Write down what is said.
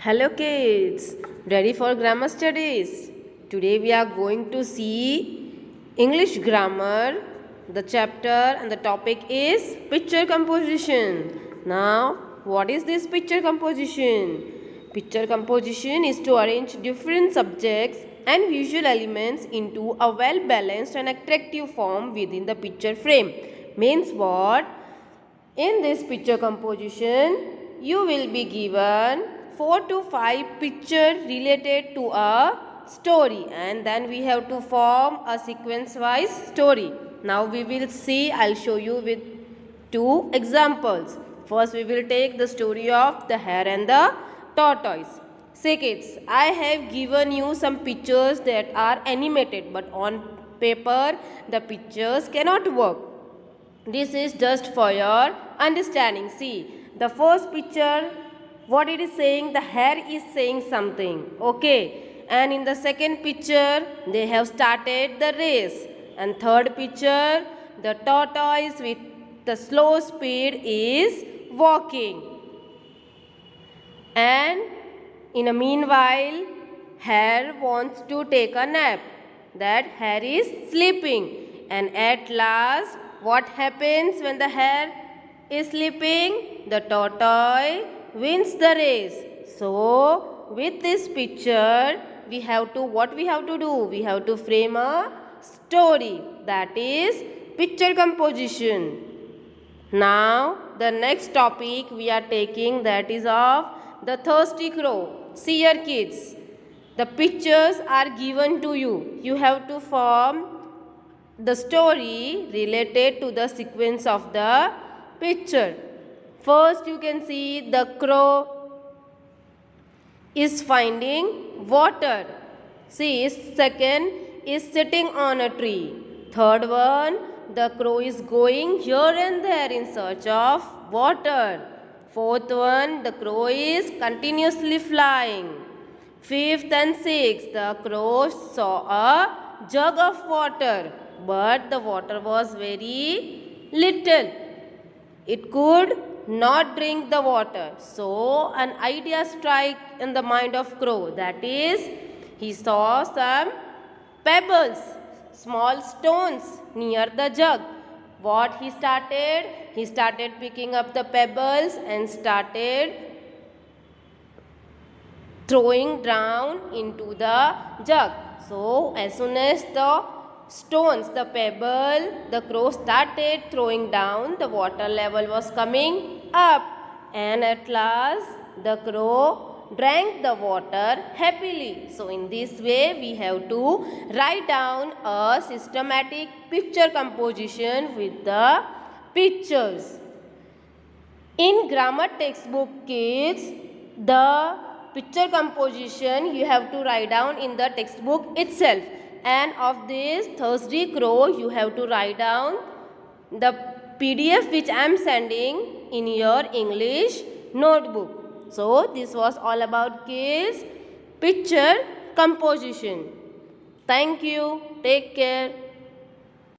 Hello kids, ready for grammar studies? Today we are going to see English grammar. The chapter and the topic is picture composition. Now, what is this picture composition? Picture composition is to arrange different subjects and visual elements into a well-balanced and attractive form within the picture frame. Means what? In this picture composition, you will be given 4 to 5 pictures related to a story, and then we have to form a sequence wise story. Now we will see, I'll show you with 2 examples. First we will take the story of the hare and the tortoise. Say kids, I have given you some pictures that are animated, but on paper the pictures cannot work. This is just for your understanding. See, the first picture, what it is saying, the hare is saying something. Okay. And in the second picture, they have started the race. And third picture, the tortoise with the slow speed is walking. And in a meanwhile, hare wants to take a nap. That hare is sleeping. And at last, what happens when the hare is sleeping? The tortoise wins the race. So, with this picture, we have to, what we have to do? We have to frame a story. That is picture composition. Now, the next topic we are taking, that is of the thirsty crow. See here kids, the pictures are given to you. You have to form the story related to the sequence of the picture. First you can see the crow is finding water. See, second is sitting on a tree. Third one, the crow is going here and there in search of water. Fourth one, the crow is continuously flying. Fifth and sixth, the crow saw a jug of water, but the water was very little. It could not drink the water. So an idea struck in the mind of crow, that is, he saw some pebbles, small stones near the jug. What he started? He started picking up the pebbles and started throwing down into the jug. So as soon as the stones, the pebble, the crow started throwing down, the water level was coming up, and at last the crow drank the water happily. So in this way we have to write down a systematic picture composition with the pictures. In grammar textbook kids, the picture composition you have to write down in the textbook itself. And of this thirsty crow, you have to write down the PDF which I am sending in your English notebook. So, this was all about kids' picture composition. Thank you. Take care.